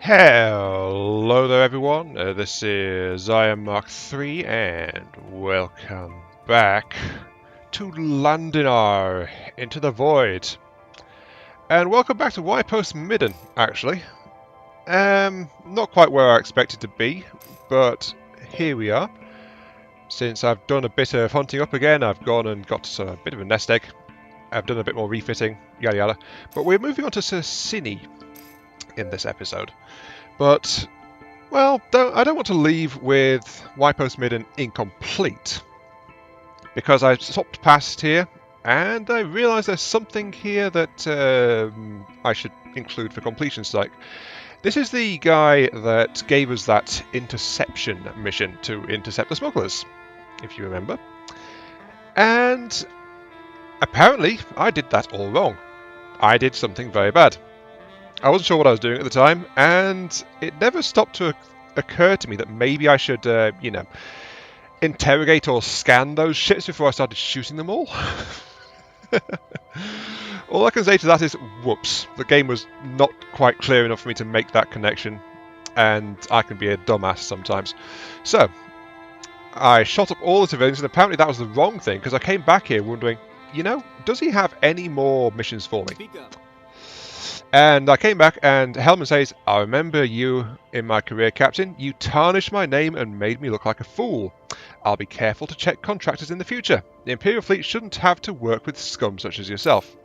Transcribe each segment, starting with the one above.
Hello there everyone, this is Mark 3 and welcome back to Landinar, Into the Void. And welcome back to Post Midden, actually. Not quite where I expected to be, but here we are. Since I've done a bit of hunting up again, I've gone and got a bit of a nest egg. I've done a bit more refitting, yada yada. But we're moving on to Cini in this episode. But, well, I don't want to leave with Post Midden incomplete, because I stopped past here and I realised there's something here that I should include for completion's sake. This is the guy that gave us that interception mission to intercept the smugglers, if you remember. And apparently I did that all wrong. I did something very bad. I wasn't sure what I was doing at the time, and it never stopped to occur to me that maybe I should, interrogate or scan those ships before I started shooting them all. All I can say to that is, whoops, the game was not quite clear enough for me to make that connection, and I can be a dumbass sometimes. So, I shot up all the civilians, and apparently that was the wrong thing, because I came back here wondering, does he have any more missions for me? And I came back and Hellman says, I remember you in my career, Captain. You tarnished my name and made me look like a fool. I'll be careful to check contractors in the future. The Imperial Fleet shouldn't have to work with scum such as yourself.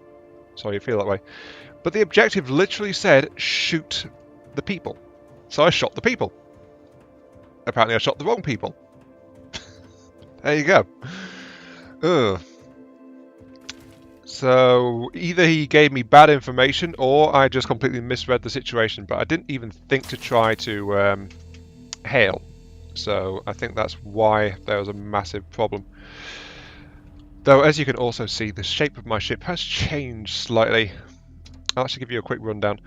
Sorry you feel that way. But the objective literally said, shoot the people. So I shot the people. Apparently I shot the wrong people. There you go. Ugh. So either he gave me bad information or I just completely misread the situation, but I didn't even think to try to hail. So I think that's why there was a massive problem. Though as you can also see, the shape of my ship has changed slightly. I'll actually give you a quick rundown.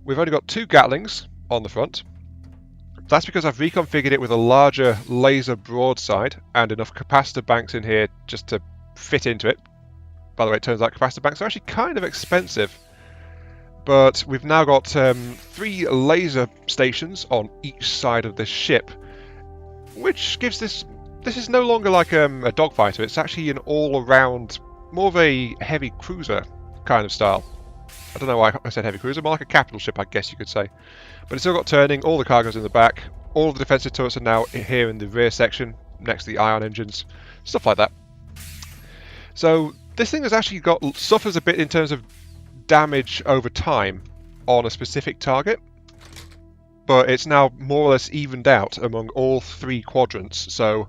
We've only got 2 Gatlings on the front. That's because I've reconfigured it with a larger laser broadside and enough capacitor banks in here just to fit into it. By the way, it turns out capacitor banks are actually kind of expensive. But we've now got 3 laser stations on each side of this ship, which gives this is no longer like a dogfighter. It's actually an all-around, more of a heavy cruiser kind of style. I don't know why I said heavy cruiser, more like a capital ship, I guess you could say. But it's still got turning, all the cargo's in the back, all of the defensive turrets are now here in the rear section, next to the ion engines, stuff like that. So this thing has actually suffers a bit in terms of damage over time on a specific target, but it's now more or less evened out among all 3 quadrants. So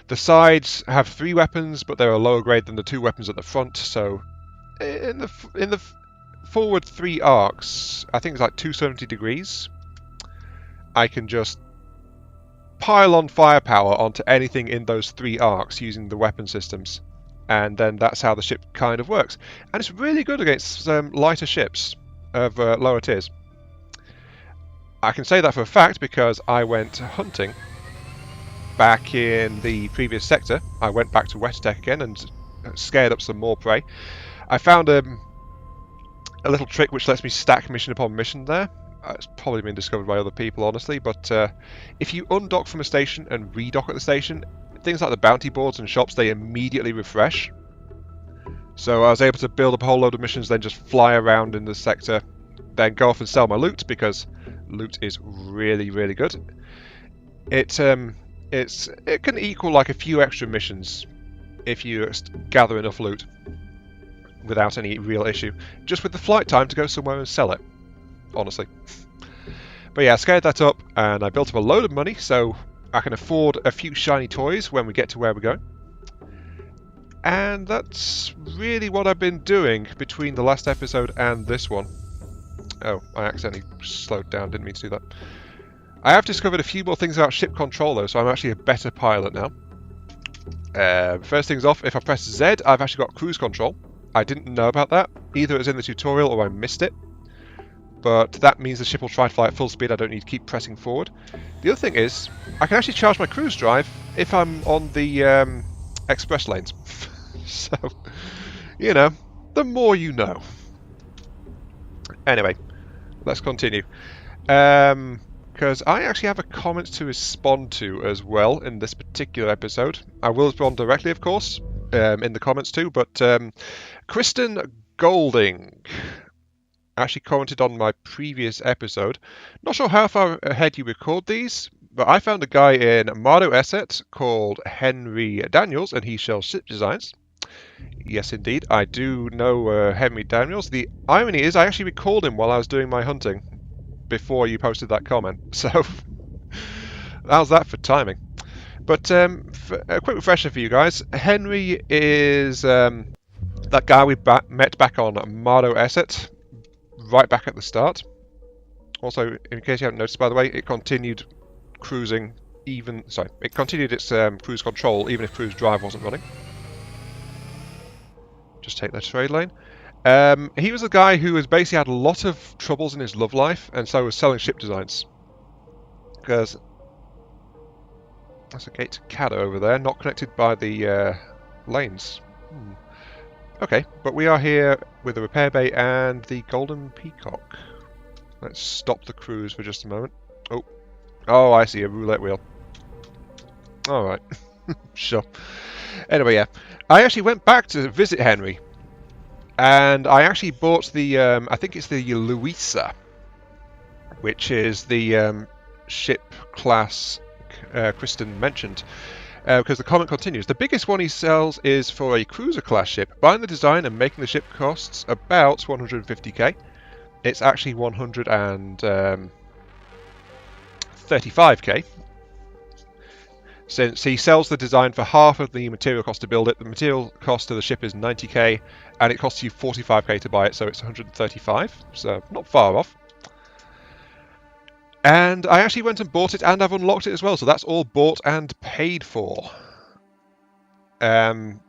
the sides have 3 weapons, but they're a lower grade than the 2 weapons at the front. So in the forward 3 arcs, I think it's like 270 degrees, I can just pile on firepower onto anything in those 3 arcs using the weapon systems. And then that's how the ship kind of works. And it's really good against lighter ships of lower tiers. I can say that for a fact because I went hunting back in the previous sector. I went back to West-Tech again and scared up some more prey. I found a little trick which lets me stack mission upon mission there. It's probably been discovered by other people, honestly, but if you undock from a station and redock at the station, things like the bounty boards and shops, they immediately refresh. So I was able to build up a whole load of missions, then just fly around in the sector, then go off and sell my loot, because loot is really, really good. It can equal like a few extra missions if you gather enough loot without any real issue. Just with the flight time to go somewhere and sell it, honestly. But yeah, I scaled that up and I built up a load of money, so I can afford a few shiny toys when we get to where we're going. And that's really what I've been doing between the last episode and this one. Oh, I accidentally slowed down, didn't mean to do that. I have discovered a few more things about ship control though, so I'm actually a better pilot now. First things off, if I press Z, I've actually got cruise control. I didn't know about that. Either it was in the tutorial or I missed it. But that means the ship will try to fly at full speed. I don't need to keep pressing forward. The other thing is, I can actually charge my cruise drive if I'm on the express lanes. So, the more you know. Anyway, let's continue. Because I actually have a comment to respond to as well in this particular episode. I will respond directly, of course, in the comments too, but Kristen Golding actually commented on my previous episode. Not sure how far ahead you record these, but I found a guy in Mardo Esset called Henry Daniels, and he sells ship designs. Yes, indeed, I do know Henry Daniels. The irony is I actually recalled him while I was doing my hunting before you posted that comment, so how's that for timing? But a quick refresher for you guys. Henry is that guy we met back on Mardo Esset, right back at the start. Also, in case you haven't noticed, by the way, it continued cruising it continued its cruise control even if cruise drive wasn't running. Just take the trade lane. He was a guy who has basically had a lot of troubles in his love life, and so was selling ship designs. Because that's a gate to Caddo over there, not connected by the lanes. Okay, but we are here with the repair bay and the Golden Peacock. Let's stop the cruise for just a moment. Oh, I see, a roulette wheel. Alright, sure. Anyway, yeah. I actually went back to visit Henry. And I actually bought the, I think it's the Louisa, which is the ship class Kristen mentioned. Because the comment continues. The biggest one he sells is for a cruiser class ship. Buying the design and making the ship costs about 150k. It's actually 135k. Since he sells the design for half of the material cost to build it, the material cost of the ship is 90k, and it costs you 45k to buy it, so it's 135, so not far off. And I actually went and bought it, and I've unlocked it as well, so that's all bought and paid for. And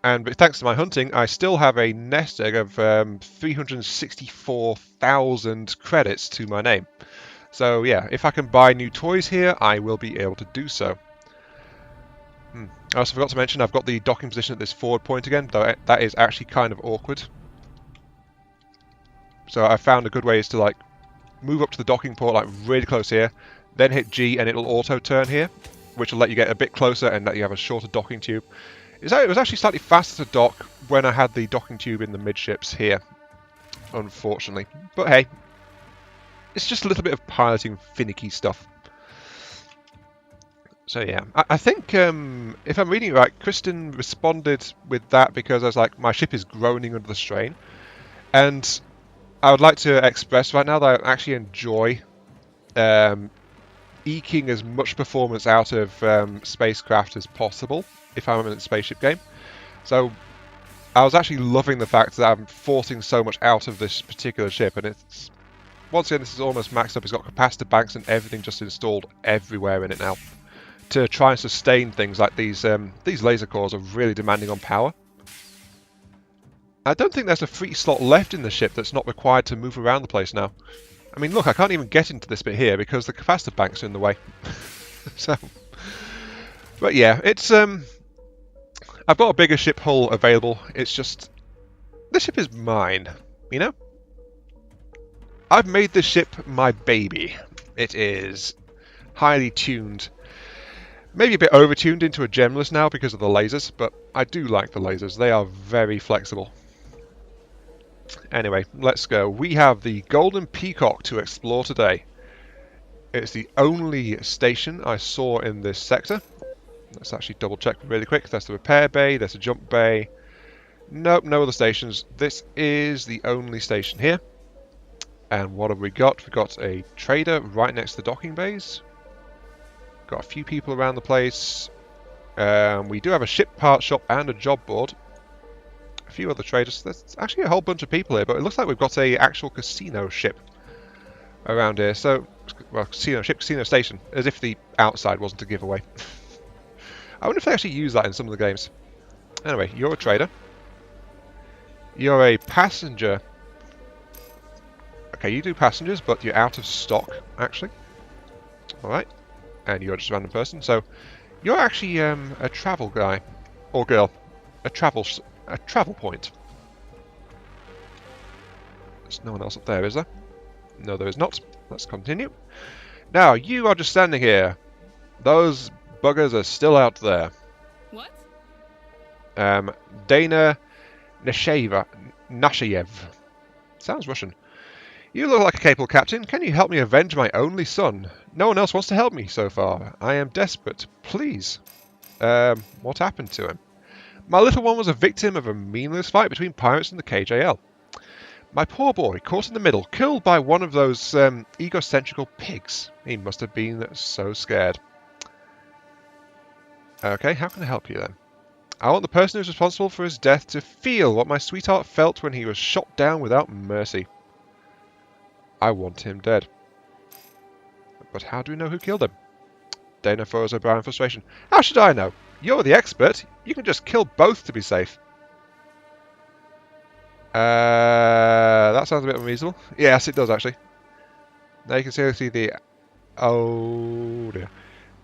thanks to my hunting, I still have a nest egg of 364,000 credits to my name. So yeah, if I can buy new toys here, I will be able to do so. I also forgot to mention I've got the docking position at this forward point again, though that is actually kind of awkward. So I found a good way is to like move up to the docking port like really close here, then hit G and it'll auto turn here, which will let you get a bit closer and that you have a shorter docking tube. It was actually slightly faster to dock when I had the docking tube in the midships here, unfortunately. But hey, it's just a little bit of piloting finicky stuff. So yeah, I think if I'm reading it right, Kristen responded with that because I was like, my ship is groaning under the strain. And I would like to express right now that I actually enjoy eking as much performance out of spacecraft as possible if I'm in a spaceship game. So I was actually loving the fact that I'm forcing so much out of this particular ship, and it's once again this is almost maxed up. It's got capacitor banks and everything just installed everywhere in it now to try and sustain things like these laser cores are really demanding on power. I don't think there's a free slot left in the ship that's not required to move around the place now. I mean, look, I can't even get into this bit here because the capacitor banks are in the way. So, but yeah, it's I've got a bigger ship hull available. It's just this ship is mine, you know. I've made this ship my baby. It is highly tuned, maybe a bit over-tuned into a generalist now because of the lasers, but I do like the lasers. They are very flexible. Anyway, let's go. We have the Golden Peacock to explore today. It's the only station I saw in this sector. Let's actually double check really quick. That's the repair bay, there's a jump bay. Nope, no other stations. This is the only station here. And what have we got? We've got a trader right next to the docking bays. Got a few people around the place. We do have a ship part shop and a job board. A few other traders. There's actually a whole bunch of people here, but it looks like we've got a actual casino ship around here. So, well, casino ship, casino station, as if the outside wasn't a giveaway. I wonder if they actually use that in some of the games. Anyway, you're a trader. You're a passenger. Okay, you do passengers, but you're out of stock, actually. Alright. And you're just a random person. So, you're actually a travel guy. Or girl. A travel point. There's no one else up there, is there? No, there is not. Let's continue. Now, you are just standing here. Those buggers are still out there. What? Dana Nashayev. Sounds Russian. You look like a capable captain. Can you help me avenge my only son? No one else wants to help me so far. I am desperate. Please. What happened to him? My little one was a victim of a meaningless fight between pirates and the KJL. My poor boy, caught in the middle, killed by one of those egocentrical pigs. He must have been so scared. Okay, how can I help you then? I want the person who's responsible for his death to feel what my sweetheart felt when he was shot down without mercy. I want him dead. But how do we know who killed him? Dana throws her brow in frustration. How should I know? You're the expert. You can just kill both to be safe. That sounds a bit unreasonable. Yes, it does actually. Now you can see the... Oh dear.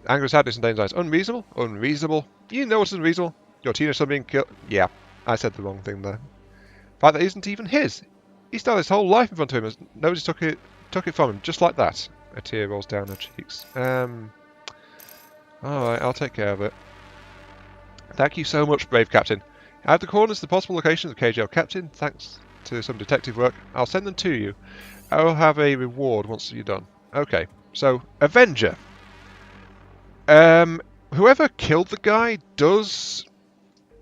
Anger, sadness and Dane's eyes. Unreasonable? Unreasonable. You know what's unreasonable? Your teenage son being killed... Yeah, I said the wrong thing there. The fact that isn't even his. He started his whole life in front of him as nobody took it from him, just like that. A tear rolls down her cheeks. Alright, I'll take care of it. Thank you so much, brave captain. I have the coordinates to the possible locations of KJL captain. Thanks to some detective work. I'll send them to you. I will have a reward once you're done. Okay, so, Avenger. Whoever killed the guy does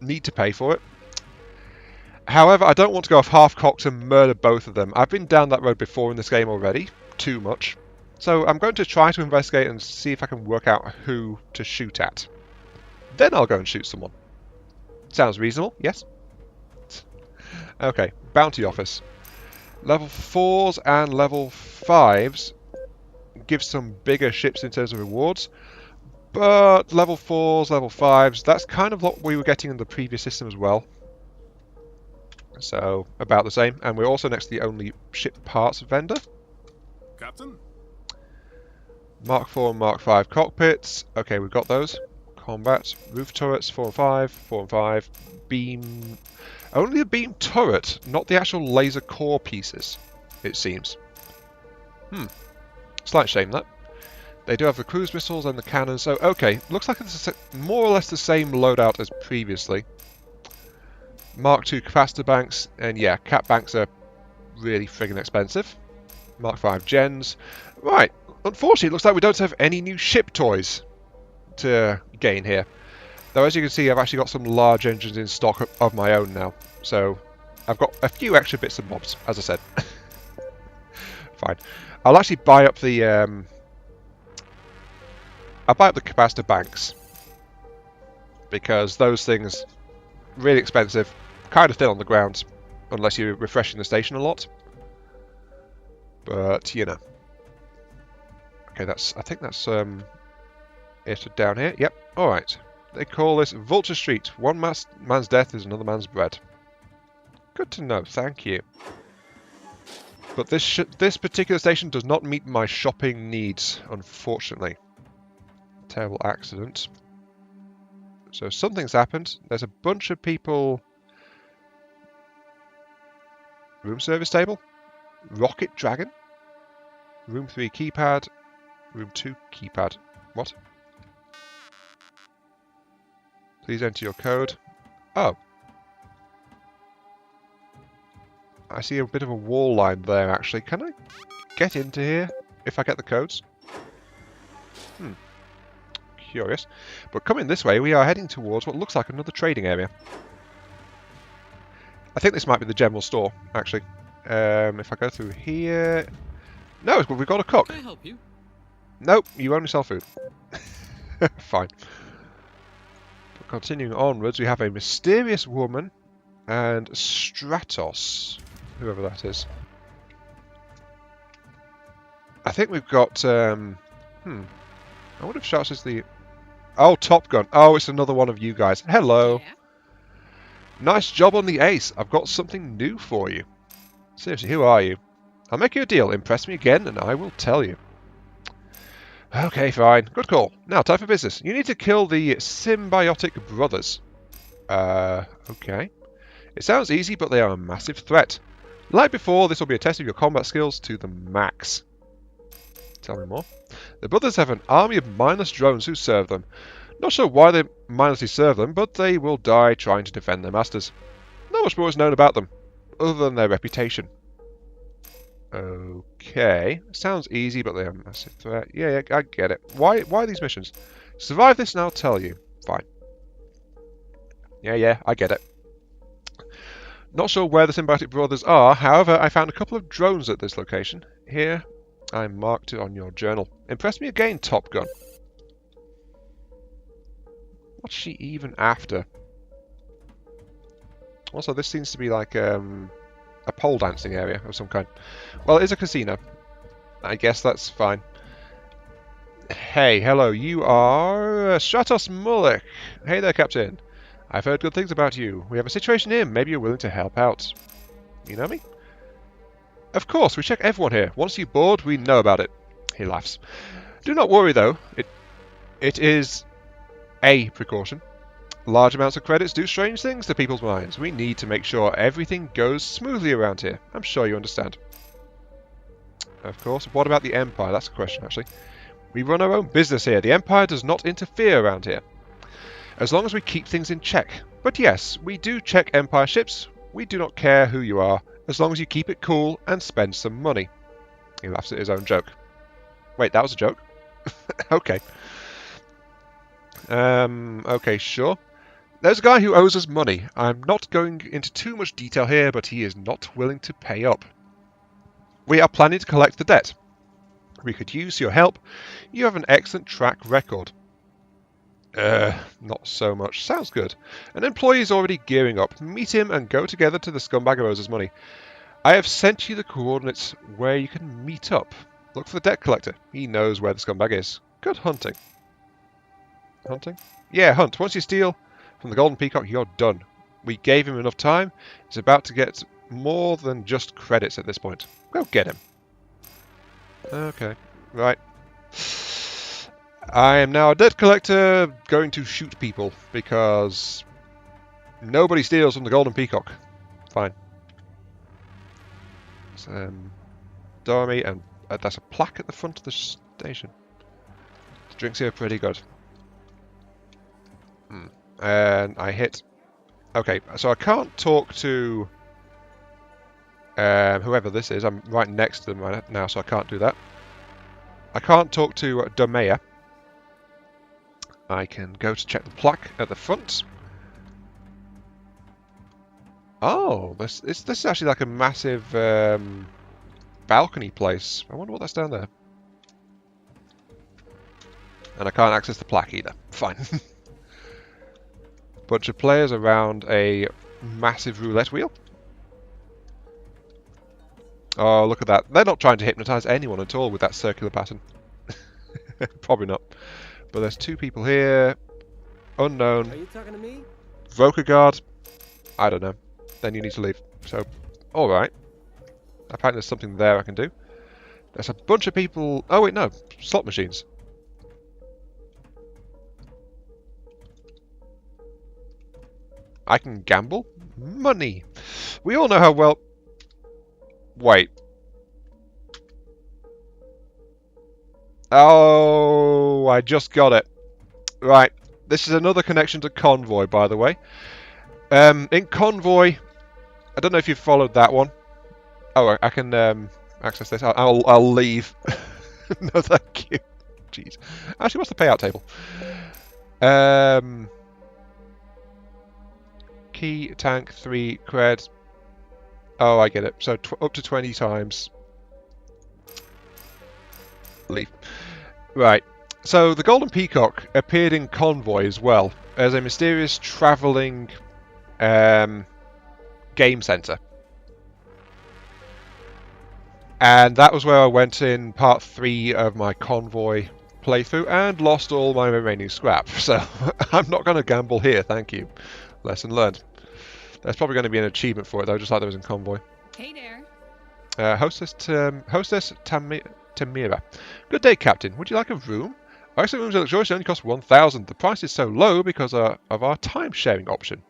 need to pay for it. However, I don't want to go off half-cocked and murder both of them. I've been down that road before in this game already. Too much. So I'm going to try to investigate and see if I can work out who to shoot at. Then I'll go and shoot someone. Sounds reasonable, yes? Okay, Bounty Office. Level 4s and level 5s give some bigger ships in terms of rewards. But level 4s, level 5s, that's kind of what we were getting in the previous system as well. So, about the same. And we're also next to the only ship parts vendor. Captain? Mark 4 and Mark 5 cockpits. Okay, we've got those. Combat. Roof turrets, 4 and 5. 4 and 5. Beam... Only a beam turret, not the actual laser core pieces, it seems. Slight shame, that. They do have the cruise missiles and the cannons, so okay. Looks like it's more or less the same loadout as previously. Mark 2 capacitor banks, and yeah, cap banks are really friggin' expensive. Mark 5 gens. Right, unfortunately it looks like we don't have any new ship toys to gain here. Though as you can see, I've actually got some large engines in stock of my own now. So, I've got a few extra bits and bobs, as I said. Fine. I'll actually buy up the... I'll buy up the capacitor banks. Because those things... really expensive, kind of thin on the ground, unless you're refreshing the station a lot. But, you know. Okay, I think that's it down here. Yep, alright. They call this Vulture Street. One man's death is another man's bread. Good to know, thank you. But this particular station does not meet my shopping needs, unfortunately. Terrible accident. So something's happened. There's a bunch of people... Room service table? Rocket Dragon? Room 3 keypad? Room 2 keypad. What? Please enter your code. Oh. I see a bit of a wall line there, actually. Can I get into here if I get the codes? Curious. But coming this way, we are heading towards what looks like another trading area. I think this might be the general store, actually. If I go through here... No, we've got a cook. Can I help you? Nope, you only sell food. Fine. But continuing onwards, we have a mysterious woman and Stratos, whoever that is. I think we've got... I wonder if Stratos is the... Oh, Top Gun. Oh, it's another one of you guys. Hello. Yeah. Nice job on the ace. I've got something new for you. Seriously, who are you? I'll make you a deal. Impress me again and I will tell you. Okay, fine. Good call. Now, time for business. You need to kill the symbiotic brothers. Okay. It sounds easy, but they are a massive threat. Like before, this will be a test of your combat skills to the max. Tell me more. The brothers have an army of mindless drones who serve them. Not sure why they mindlessly serve them, but they will die trying to defend their masters. Not much more is known about them, other than their reputation. Okay. Sounds easy, but they are a massive threat. Yeah, I get it. Why these missions? Survive this and I'll tell you. Fine. Yeah, I get it. Not sure where the symbiotic brothers are, however, I found a couple of drones at this location. Here, I marked it on your journal. Impress me again, Top Gun. What's she even after? Also, this seems to be like a pole dancing area of some kind. Well, it is a casino. I guess that's fine. Hey, hello, you are Stratos Mulek. Hey there, Captain. I've heard good things about you. We have a situation here. Maybe you're willing to help out. You know me? Of course, we check everyone here. Once you're bored, we know about it. He laughs. Do not worry, though. It is a precaution. Large amounts of credits do strange things to people's minds. We need to make sure everything goes smoothly around here. I'm sure you understand. Of course. What about the Empire? That's a question, actually. We run our own business here. The Empire does not interfere around here. As long as we keep things in check. But yes, we do check Empire ships. We do not care who you are, as long as you keep it cool and spend some money. He laughs at his own joke. Wait, that was a joke? Okay. Okay, sure. There's a guy who owes us money. I'm not going into too much detail here, but he is not willing to pay up. We are planning to collect the debt. We could use your help. You have an excellent track record. Not so much. Sounds good. An employee is already gearing up. Meet him and go together to the scumbag who owes us money. I have sent you the coordinates where you can meet up. Look for the debt collector. He knows where the scumbag is. Good hunting. Hunting? Yeah, hunt. Once you steal from the Golden Peacock, you're done. We gave him enough time. He's about to get more than just credits at this point. Go get him. Okay. Right. I am now a debt collector going to shoot people because nobody steals from the Golden Peacock. Fine. Dormy, and that's a plaque at the front of the station. The drinks here are pretty good. And I hit. Okay, so I can't talk to whoever this is. I'm right next to them right now, so I can't do that. I can't talk to Domea. I can go to check the plaque at the front. Oh, this is actually like a massive balcony place. I wonder what that's down there. And I can't access the plaque either. Fine. Bunch of players around a massive roulette wheel. Oh, look at that. They're not trying to hypnotise anyone at all with that circular pattern. Probably not. But there's two people here. Unknown. Are you talking to me? Voker guard. I don't know. Then you need to leave. So, alright. Apparently there's something there I can do. There's a bunch of people... Oh wait, no. Slot machines. I can gamble? Money! We all know how well... Wait. Oh, I just got it. Right. This is another connection to Convoy, by the way. In Convoy... I don't know if you've followed that one. Oh, I can access this. I'll leave. No, thank you. Jeez. Actually, what's the payout table? Key, tank, 3, cred. Oh, I get it. So up to 20 times. Leave. Right. So the Golden Peacock appeared in Convoy as well as a mysterious travelling game centre. And that was where I went in part 3 of my Convoy playthrough and lost all my remaining scrap. So I'm not going to gamble here, thank you. Lesson learned. There's probably going to be an achievement for it though, just like there was in Convoy. Hey there. Hostess Tamira. Good day, Captain. Would you like a room? Our excellent rooms are luxurious and only cost 1,000. The price is so low because of our time-sharing option.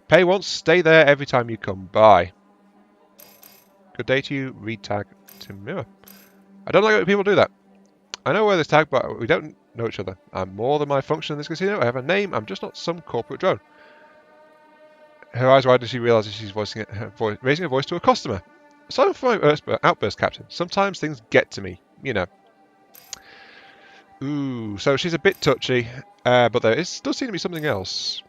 Pay once, stay there every time you come by. Good day to you. Read tag Tamira. I don't like it when people do that. I know where this tag, but we don't know each other. I'm more than my function in this casino. I have a name. I'm just not some corporate drone. Her eyes widen as she realizes she's raising her voice to a customer. Sorry for my outburst, Captain. Sometimes things get to me, you know. Ooh, so she's a bit touchy, but there does seem to be something else.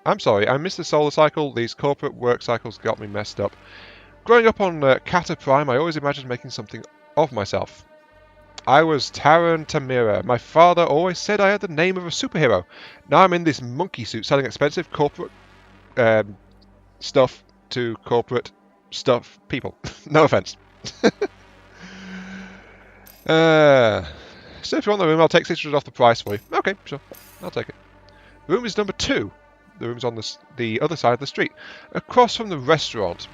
I'm sorry, I missed the solar cycle. These corporate work cycles got me messed up. Growing up on Kata Prime, I always imagined making something of myself. I was Taran Tamira. My father always said I had the name of a superhero. Now I'm in this monkey suit selling expensive corporate stuff to corporate stuff people. No offense. So if you want the room, I'll take $600 off the price for you. Okay, sure. I'll take it. Room is number 2. The room's on the other side of the street, across from the restaurant.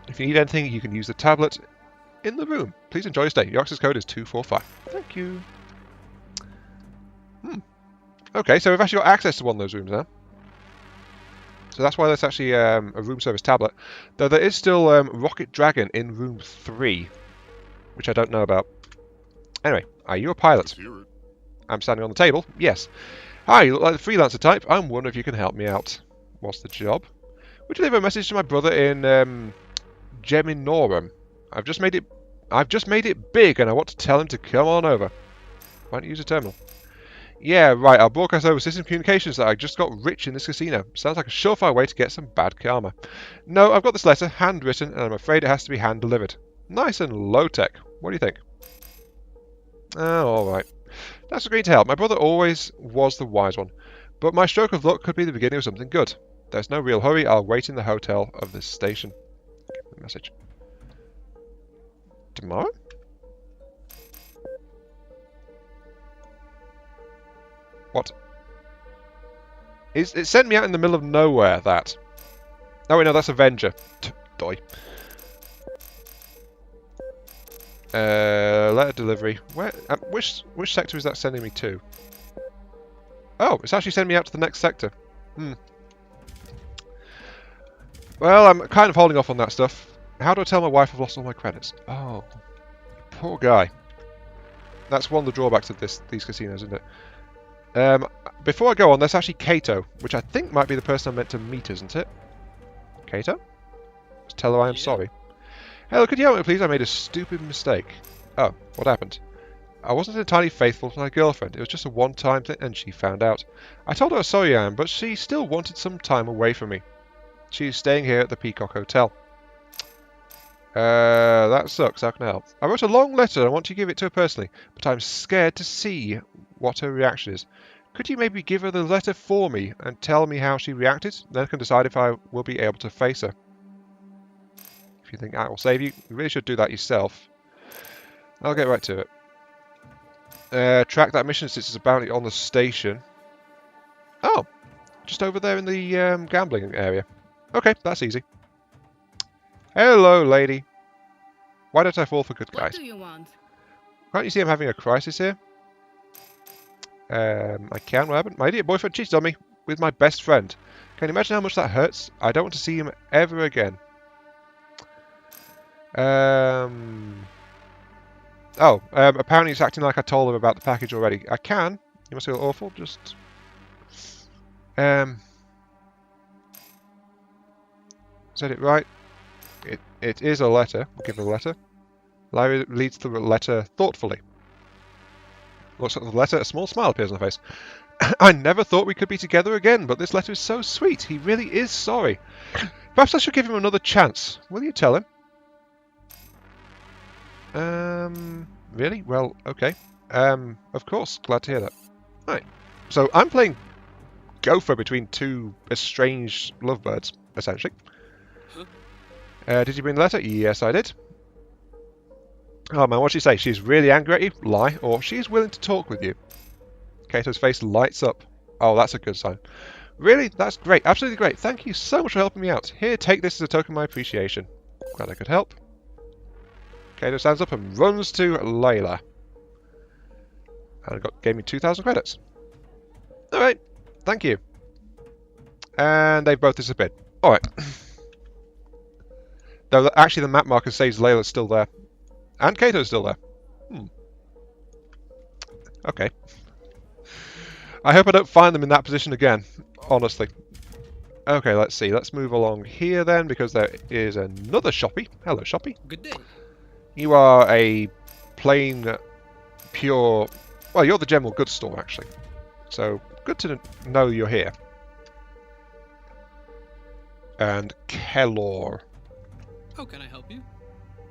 If you need anything, you can use the tablet in the room. Please enjoy your stay. Your access code is 245. Thank you. Okay, so we've actually got access to one of those rooms now. So that's why there's actually a room service tablet. Though there is still Rocket Dragon in room 3, which I don't know about. Anyway, are you a pilot? I'm standing on the table. Yes. Hi, you look like the freelancer type. I'm wondering if you can help me out. What's the job? Would you leave a message to my brother in Geminorum? I've just made it big, and I want to tell him to come on over. Why don't you use a terminal? Yeah, right. I'll broadcast over system communications that I just got rich in this casino. Sounds like a surefire way to get some bad karma. No, I've got this letter handwritten, and I'm afraid it has to be hand delivered. Nice and low tech. What do you think? Oh, all right. That's agreed to help. My brother always was the wise one, but my stroke of luck could be the beginning of something good. There's no real hurry. I'll wait in the hotel of this station. Give the message. Tomorrow? What? It sent me out in the middle of nowhere, that. Oh wait, no, that's Avenger. Doy. Letter delivery. Where? Which sector is that sending me to? Oh, it's actually sending me out to the next sector. Well, I'm kind of holding off on that stuff. How do I tell my wife I've lost all my credits? Oh, poor guy. That's one of the drawbacks of these casinos, isn't it? Before I go on, there's actually Kato, which I think might be the person I'm meant to meet, isn't it? Kato? Just tell her I am sorry. Hello, could you help me please? I made a stupid mistake. Oh, what happened? I wasn't entirely faithful to my girlfriend. It was just a one-time thing, and she found out. I told her how sorry I am, but she still wanted some time away from me. She's staying here at the Peacock Hotel. That sucks. How can I help? I wrote a long letter and I want to give it to her personally, but I'm scared to see what her reaction is. Could you maybe give her the letter for me and tell me how she reacted? Then I can decide if I will be able to face her. If you think that will save you, you really should do that yourself. I'll get right to it. Track that mission since it's apparently on the station. Oh, just over there in the gambling area. Okay, that's easy. Hello, lady. Why don't I fall for good guys? What do you want? Can't you see I'm having a crisis here? I can. What happened? My idiot boyfriend cheated on me with my best friend. Can you imagine how much that hurts? I don't want to see him ever again. Apparently he's acting like I told him about the package already. I can. You must feel awful. Just... Said it right. It is a letter. We'll give it a letter. Larry reads the letter thoughtfully. Looks at the letter, a small smile appears on her face. I never thought we could be together again, but this letter is so sweet. He really is sorry. Perhaps I should give him another chance. Will you tell him? Really? Well, okay. Of course. Glad to hear that. Right. So I'm playing Gopher between two estranged lovebirds, essentially. Did you bring the letter? Yes, I did. Oh man, what'd she say? She's really angry at you? Lie. Or she's willing to talk with you. Kato's face lights up. Oh, that's a good sign. Really? That's great. Absolutely great. Thank you so much for helping me out. Here, take this as a token of my appreciation. Glad I could help. Kato stands up and runs to Layla. And gave me 2,000 credits. Alright. Thank you. And they've both disappeared. Alright. Though actually the map marker says Layla's still there. And Kato's still there. Okay. I hope I don't find them in that position again, honestly. Okay, let's see. Let's move along here then, because there is another shoppy. Hello, shoppy. Good day. You are a plain, pure... Well, you're the general goods store, actually. So, good to know you're here. And Kellor. How can I help you?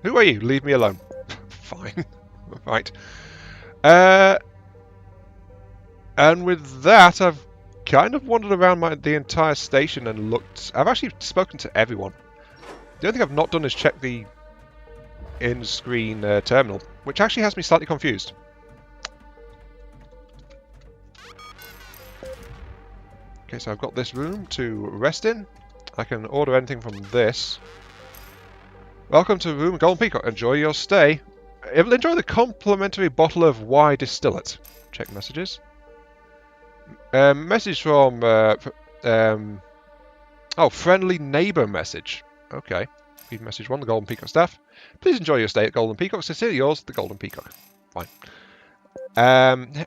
Who are you? Leave me alone. Fine. Right. And with that, I've kind of wandered around the entire station and looked... I've actually spoken to everyone. The only thing I've not done is check the in-screen terminal, which actually has me slightly confused. Okay, so I've got this room to rest in. I can order anything from this. Welcome to room Golden Peacock. Enjoy your stay. Enjoy the complimentary bottle of Y distillate. Check messages. Message from... friendly neighbour message. Okay. Read message 1, the Golden Peacock staff. Please enjoy your stay at Golden Peacock. Sincerely yours, the Golden Peacock. Fine.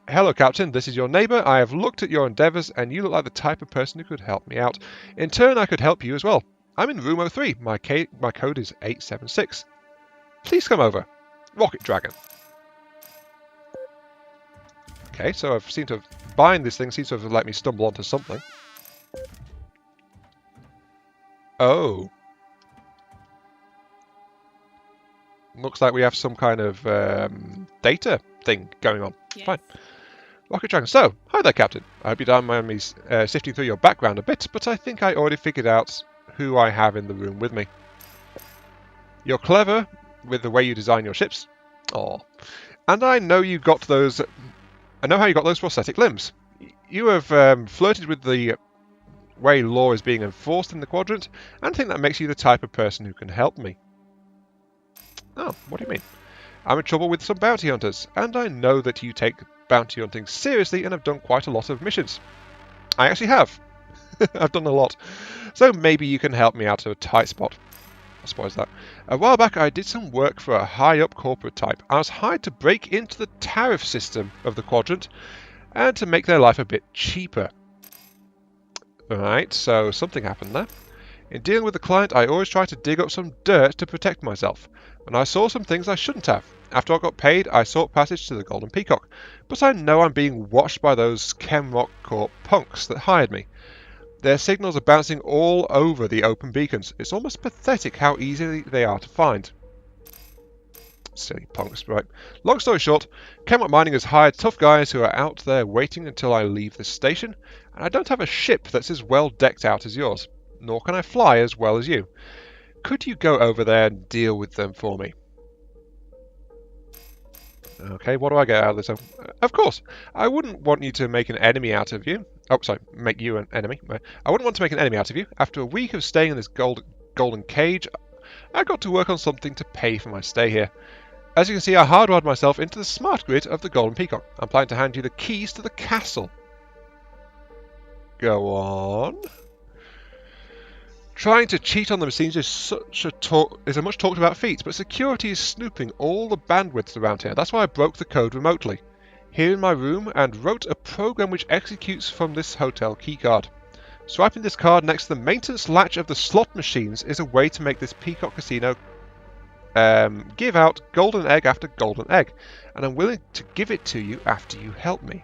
Hello, Captain. This is your neighbour. I have looked at your endeavours, and you look like the type of person who could help me out. In turn, I could help you as well. I'm in room 03. My code is 876. Please come over. Rocket Dragon. Okay, so I've seemed to have... Buying this thing seems to have let me stumble onto something. Oh. Looks like we have some kind of data thing going on. Yes. Fine. Rocket Dragon. So, hi there, Captain. I hope you don't mind me sifting through your background a bit, but I think I already figured out who I have in the room with me. You're clever with the way you design your ships. Oh. And I know you got those... I know how you got those prosthetic limbs. You have flirted with the way law is being enforced in the quadrant, and I think that makes you the type of person who can help me. Oh, what do you mean? I'm in trouble with some bounty hunters, and I know that you take bounty hunting seriously and have done quite a lot of missions. I actually have. I've done a lot. So maybe you can help me out of a tight spot. I suppose that. A while back I did some work for a high-up corporate type. I was hired to break into the tariff system of the quadrant and to make their life a bit cheaper. Alright, so something happened there. In dealing with the client, I always try to dig up some dirt to protect myself. And I saw some things I shouldn't have. After I got paid, I sought passage to the Golden Peacock. But I know I'm being watched by those Chemrock Corp punks that hired me. Their signals are bouncing all over the open beacons. It's almost pathetic how easily they are to find. Silly punks, right. Long story short, Chemrock Mining has hired tough guys who are out there waiting until I leave the station, and I don't have a ship that's as well decked out as yours, nor can I fly as well as you. Could you go over there and deal with them for me? Okay, what do I get out of this? Of course, I wouldn't want you to make an enemy out of you. Oh, sorry, make you an enemy. I wouldn't want to make an enemy out of you. After a week of staying in this golden cage, I got to work on something to pay for my stay here. As you can see, I hardwired myself into the smart grid of the Golden Peacock. I'm planning to hand you the keys to the castle. Go on. Trying to cheat on the machines is a much talked about feat, but security is snooping all the bandwidths around here. That's why I broke the code remotely, here in my room, and wrote a program which executes from this hotel keycard. Swiping this card next to the maintenance latch of the slot machines is a way to make this Peacock Casino give out golden egg after golden egg, and I'm willing to give it to you after you help me.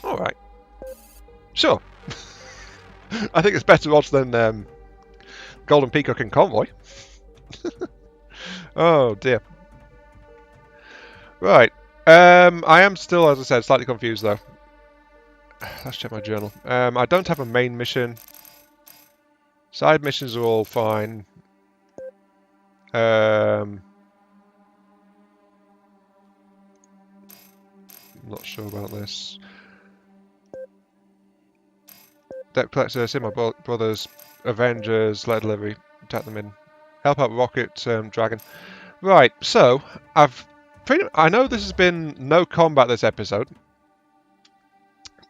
Alright. Sure. I think it's better odds than Golden Peacock and Convoy. Oh dear. Right. I am still, as I said, slightly confused though. Let's check my journal. I don't have a main mission. Side missions are all fine. Not sure about this. Debt collector, see my brothers, Avengers, letter delivery, attack them in, help out Rocket Dragon. Right, so I know this has been no combat this episode,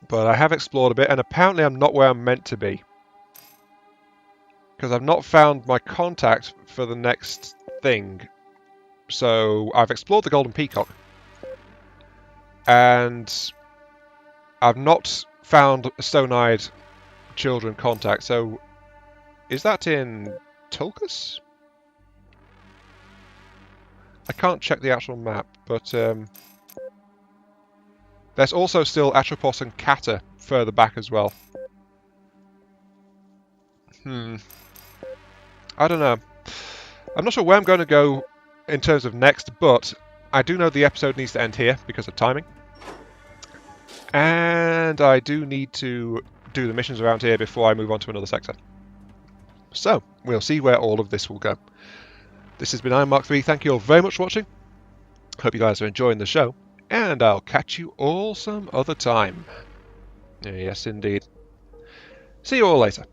but I have explored a bit, and apparently I'm not where I'm meant to be. because I've not found my contact for the next thing. So I've explored the Golden Peacock, and I've not found a stone-eyed children contact. So is that in Tulkas? I can't check the actual map, but there's also still Atropos and Kata further back as well. I don't know. I'm not sure where I'm going to go in terms of next, but I do know the episode needs to end here because of timing. And I do need to do the missions around here before I move on to another sector. So, we'll see where all of this will go. This has been Iron Mark 3. Thank you all very much for watching. Hope you guys are enjoying the show. And I'll catch you all some other time. Yes, indeed. See you all later.